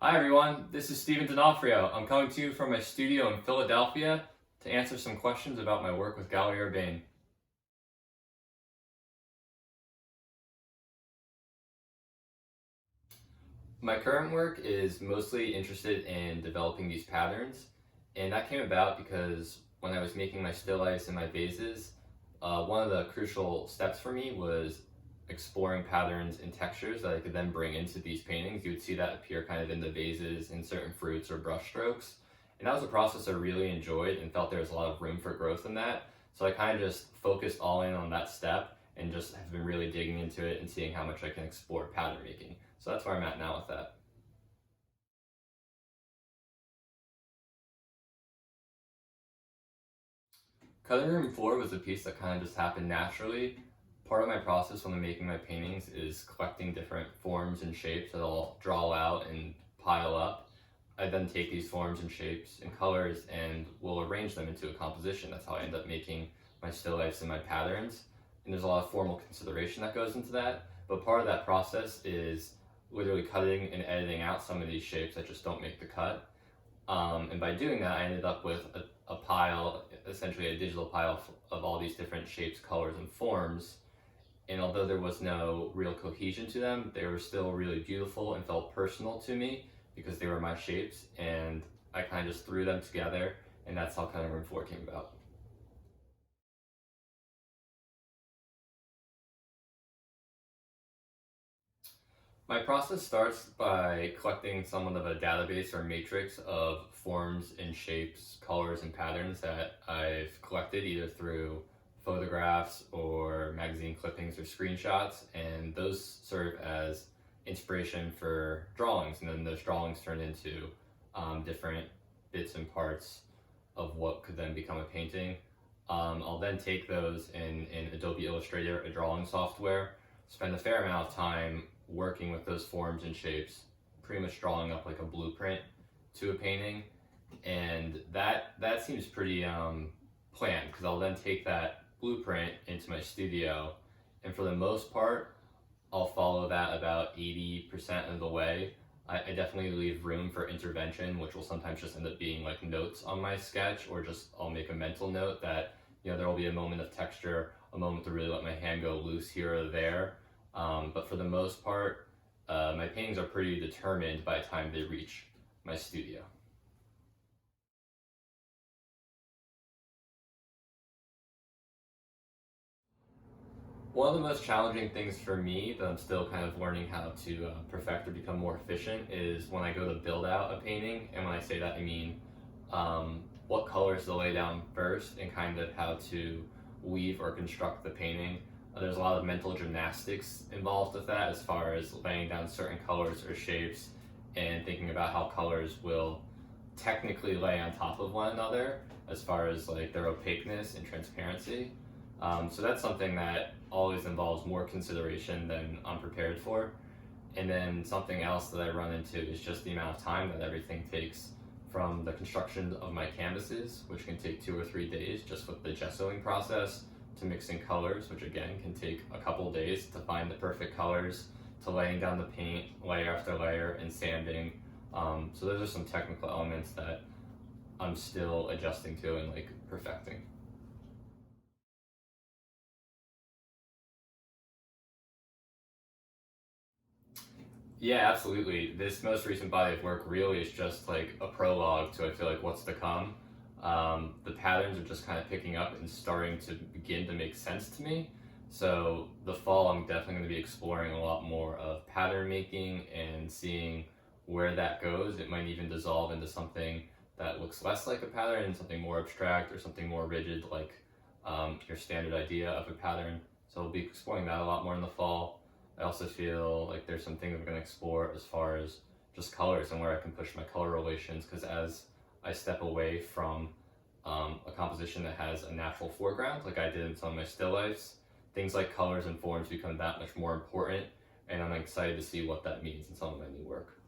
Hi everyone, this is Steven D'Onofrio. I'm coming to you from my studio in Philadelphia to answer some questions about my work with Gallery Urbane. My current work is mostly interested in developing these patterns, and that came about because when I was making my still lifes and my vases, one of the crucial steps for me was exploring patterns and textures that I could then bring into these paintings. You would see that appear kind of in the vases, in certain fruits or brush strokes. And that was a process I really enjoyed and felt there was a lot of room for growth in that. So I kind of just focused all in on that step and just have been really digging into it and seeing how much I can explore pattern making. So that's where I'm at now with that. Cutting room floor was a piece that kind of just happened naturally. Part of my process when I'm making my paintings is collecting different forms and shapes that I'll draw out and pile up. I then take these forms and shapes and colors and will arrange them into a composition. That's how I end up making my still lifes and my patterns. And there's a lot of formal consideration that goes into that. But part of that process is literally cutting and editing out some of these shapes that just don't make the cut. And by doing that, I ended up with a pile, essentially a digital pile of all these different shapes, colors, and forms. And although there was no real cohesion to them, they were still really beautiful and felt personal to me because they were my shapes. And I kind of just threw them together, and that's how Cutting Room Floor came about. My process starts by collecting somewhat of a database or matrix of forms and shapes, colors, and patterns that I've collected either through photographs or magazine clippings or screenshots, and those serve as inspiration for drawings, and then those drawings turn into different bits and parts of what could then become a painting. I'll then take those in Adobe Illustrator, a drawing software, spend a fair amount of time working with those forms and shapes, pretty much drawing up like a blueprint to a painting, and that seems pretty planned because I'll then take that blueprint into my studio, and for the most part, I'll follow that about 80% of the way. I definitely leave room for intervention, which will sometimes just end up being like notes on my sketch, or just I'll make a mental note that there will be a moment of texture, a moment to really let my hand go loose here or there. But for the most part, my paintings are pretty determined by the time they reach my studio. One of the most challenging things for me that I'm still kind of learning how to perfect or become more efficient is when I go to build out a painting. And when I say that, I mean what colors to lay down first and kind of how to weave or construct the painting. There's a lot of mental gymnastics involved with that as far as laying down certain colors or shapes and thinking about how colors will technically lay on top of one another as far as like their opaqueness and transparency. So that's something that always involves more consideration than I'm prepared for. And then something else that I run into is just the amount of time that everything takes from the construction of my canvases, which can take 2 or 3 days just with the gessoing process, to mixing colors, which again can take a couple of days to find the perfect colors, to laying down the paint layer after layer and sanding. So those are some technical elements that I'm still adjusting to and like perfecting. Yeah, absolutely. This most recent body of work really is just like a prologue to I feel like what's to come. The patterns are just kind of picking up and starting to begin to make sense to me. So the fall, I'm definitely going to be exploring a lot more of pattern making and seeing where that goes. It might even dissolve into something that looks less like a pattern and something more abstract or something more rigid, like your standard idea of a pattern. So I'll be exploring that a lot more in the fall. I also feel like there's some things I'm going to explore as far as just colors and where I can push my color relations, because as I step away from a composition that has a natural foreground, like I did in some of my still lifes, things like colors and forms become that much more important, and I'm excited to see what that means in some of my new work.